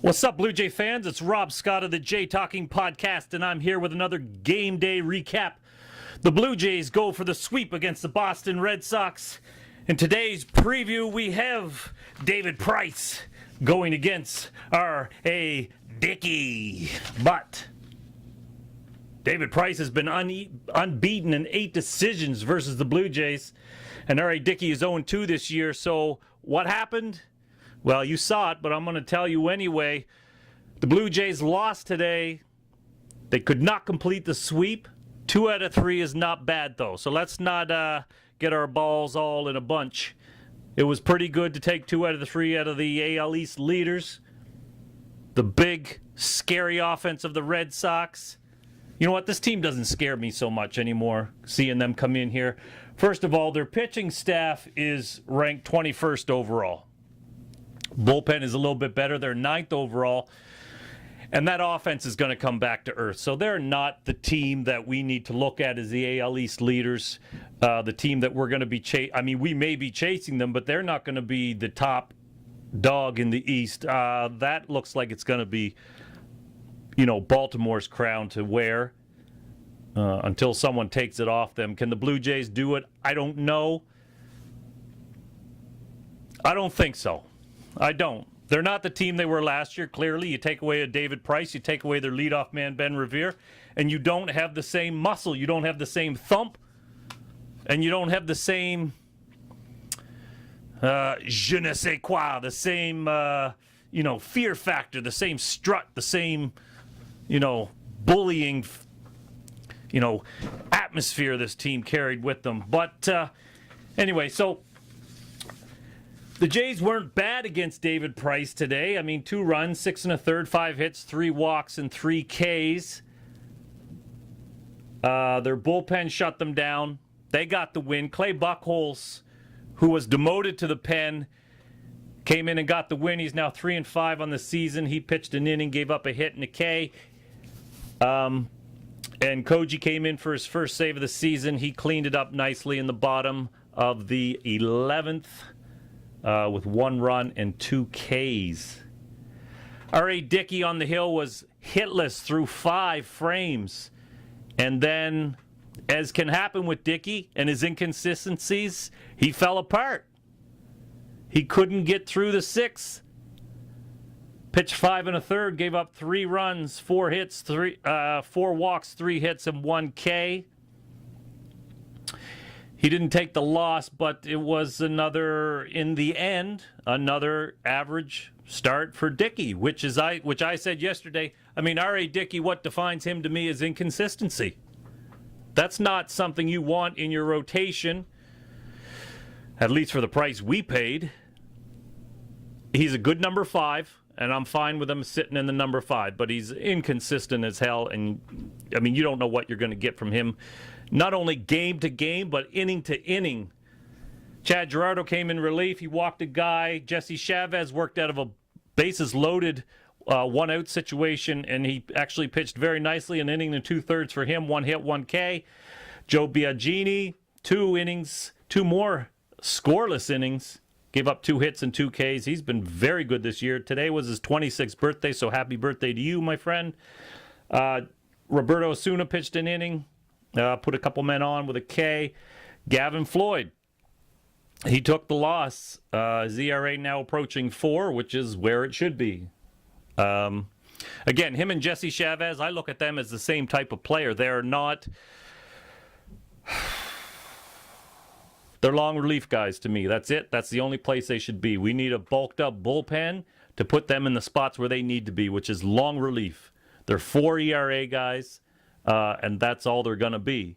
What's up, Blue Jay fans? It's Rob Scott of the Jay Talking Podcast, and I'm here with another game day recap. The Blue Jays go for the sweep against the Boston Red Sox. In today's preview, we have David Price going against R.A. Dickey. But David Price has been unbeaten in 8 decisions versus the Blue Jays, and R.A. Dickey is 0-2 this year. So what happened? Well, you saw it, but I'm going to tell you anyway. The Blue Jays lost today. They could not complete the sweep. 2 out of 3 is not bad, though. So let's not get our balls all in a bunch. It was pretty good to take 2 out of the 3 out of the AL East leaders. The big, scary offense of the Red Sox. You know what? This team doesn't scare me so much anymore, seeing them come in here. First of all, their pitching staff is ranked 21st overall. Bullpen is a little bit better. They're 9th overall. And that offense is going to come back to earth. So they're not the team that we need to look at as the AL East leaders. The team that we're going to be we may be chasing them, but they're not going to be the top dog in the East. That looks like it's going to be, Baltimore's crown to wear until someone takes it off them. Can the Blue Jays do it? I don't know. I don't think so. I don't. They're not the team they were last year, clearly. You take away a David Price, you take away their leadoff man, Ben Revere, and you don't have the same muscle. You don't have the same thump, and you don't have the same je ne sais quoi, the same, fear factor, the same strut, the same, bullying, atmosphere this team carried with them. But anyway, so the Jays weren't bad against David Price today. 2 runs, 6 1/3, 5 hits, 3 walks, and 3 Ks. Their bullpen shut them down. They got the win. Clay Bucholz, who was demoted to the pen, came in and got the win. He's now 3-5 on the season. He pitched an inning, gave up a hit and a K. And Koji came in for his first save of the season. He cleaned it up nicely in the bottom of the 11th. With 1 run and 2 Ks. R.A. Dickey on the hill was hitless through 5 frames. And then, as can happen with Dickey and his inconsistencies, he fell apart. He couldn't get through the 6th. Pitched 5 1/3, gave up 3 runs, 4 hits, 4 walks, 3 hits, and 1 K. He didn't take the loss, but it was in the end, another average start for Dickey, which I said yesterday. R.A. Dickey, what defines him to me is inconsistency. That's not something you want in your rotation, at least for the price we paid. He's a good number 5, and I'm fine with him sitting in the number 5, but he's inconsistent as hell, and you don't know what you're going to get from him. Not only game to game, but inning to inning. Chad Gerardo came in relief. He walked a guy. Jesse Chavez worked out of a bases-loaded 1-out situation, and he actually pitched very nicely. An inning and 2/3 for him. 1 hit, 1 K. Joe Biagini, 2 innings, 2 more scoreless innings. Gave up 2 hits and 2 Ks. He's been very good this year. Today was his 26th birthday, so happy birthday to you, my friend. Roberto Osuna pitched an inning. Put a couple men on with a K. Gavin Floyd, he took the loss. His ERA now approaching 4, which is where it should be. Again, him and Jesse Chavez, I look at them as the same type of player. They're not... They're long relief guys to me. That's it. That's the only place they should be. We need a bulked-up bullpen to put them in the spots where they need to be, which is long relief. They're 4 ERA guys. And that's all they're going to be.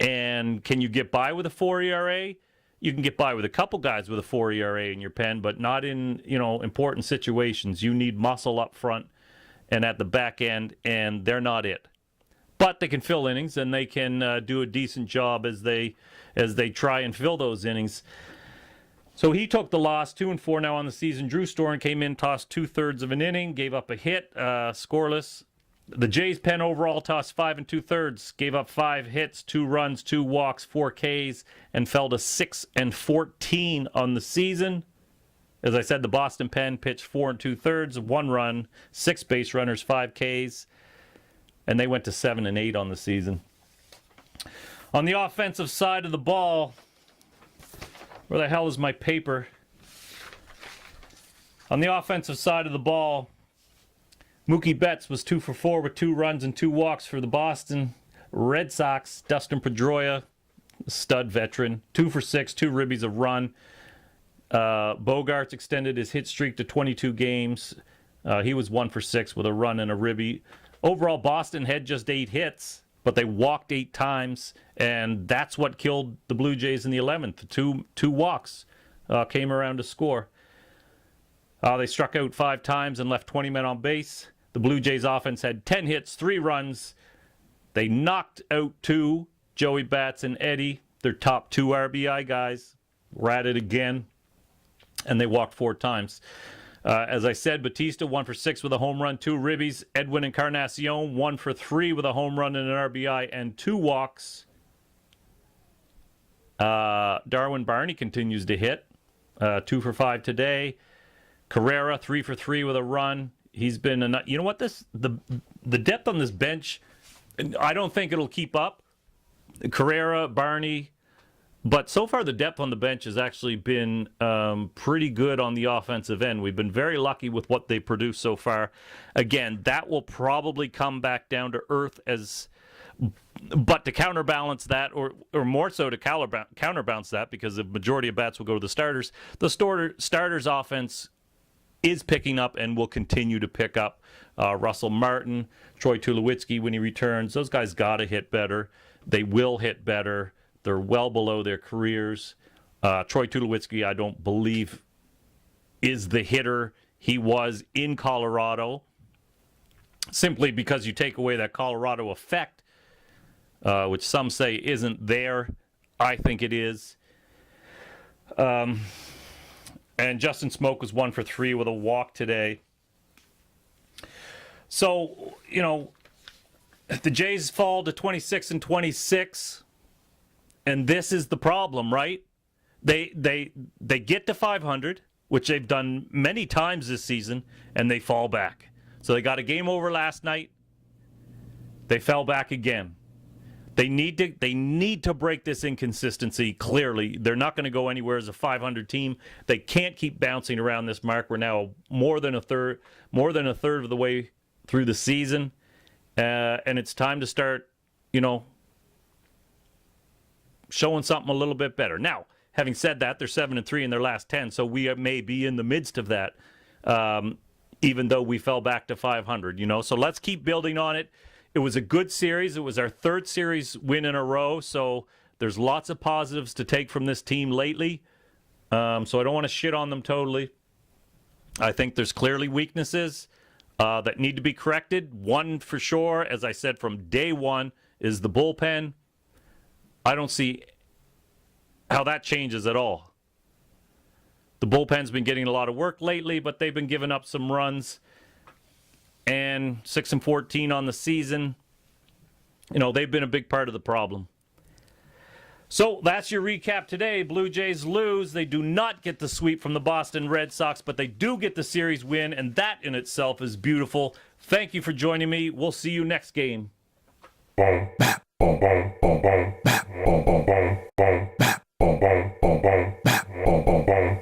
And can you get by with a 4 ERA? You can get by with a couple guys with a 4 ERA in your pen, but not in, important situations. You need muscle up front and at the back end, and they're not it. But they can fill innings, and they can do a decent job as they try and fill those innings. So he took the loss, 2-4 now on the season. Drew Storen came in, tossed 2/3 of an inning, gave up a hit, scoreless. The Jays' pen overall tossed 5 2/3, gave up 5 hits, 2 runs, 2 walks, 4 Ks, and fell to 6-14 on the season. As I said, the Boston Pen pitched 4 2/3, 1 run, 6 base runners, 5 Ks, and they went to 7-8 on the season. On the offensive side of the ball, where the hell is my paper? On the offensive side of the ball, Mookie Betts was 2 for 4 with 2 runs and 2 walks for the Boston Red Sox. Dustin Pedroia, stud veteran, 2 for 6, 2 ribbies, a run. Bogarts extended his hit streak to 22 games. He was 1 for 6 with a run and a ribby. Overall, Boston had just 8 hits, but they walked 8 times, and that's what killed the Blue Jays in the 11th. Two walks came around to score. They struck out 5 times and left 20 men on base. The Blue Jays offense had 10 hits, 3 runs. They knocked out 2, Joey Bats and Eddie, their top 2 RBI guys. We're at it again. And they walked 4 times. As I said, Batista 1 for 6 with a home run, 2 ribbies. Edwin Encarnacion 1 for 3 with a home run and an RBI and 2 walks. Darwin Barney continues to hit, 2 for 5 today. Carrera 3 for 3 with a run. He's been you know what, the depth on this bench, I don't think it'll keep up. Carrera, Barney. But so far, the depth on the bench has actually been pretty good on the offensive end. We've been very lucky with what they produced so far. Again, that will probably come back down to earth but to counterbalance that, or more so to counterbalance that, because the majority of bats will go to the starters. The starters' offense is picking up and will continue to pick up. Russell Martin, Troy Tulowitzki when he returns, those guys got to hit better. They will hit better. They're well below their careers. Troy Tulowitzki, I don't believe, is the hitter he was in Colorado, simply because you take away that Colorado effect, which some say isn't there. I think it is. And Justin Smoke was 1 for 3 with a walk today. So, the Jays fall to 26-26. And this is the problem, right? They get to 500, which they've done many times this season, and they fall back. So they got a game over last night. They fell back again. They need to break this inconsistency. Clearly, they're not going to go anywhere as a 500 team. They can't keep bouncing around this mark. We're now more than a third of the way through the season, and it's time to start, showing something a little bit better. Now, having said that, they're 7-3 in their last 10, so we may be in the midst of that, even though we fell back to 500. So let's keep building on it. It was a good series. It was our 3rd series win in a row, so there's lots of positives to take from this team lately. So I don't want to shit on them totally. I think there's clearly weaknesses that need to be corrected. One for sure, as I said from day one, is the bullpen. I don't see how that changes at all. The bullpen's been getting a lot of work lately, but they've been giving up some runs. And 6-14 on the season. They've been a big part of the problem. So that's your recap today. Blue Jays lose. They do not get the sweep from the Boston Red Sox, but they do get the series win, and that in itself is beautiful. Thank you for joining me. We'll see you next game. Boom, bap, boom, boom, boom, boom, bap, boom, boom, boom, boom, bap, boom, boom, boom, boom, bap, boom, boom, boom.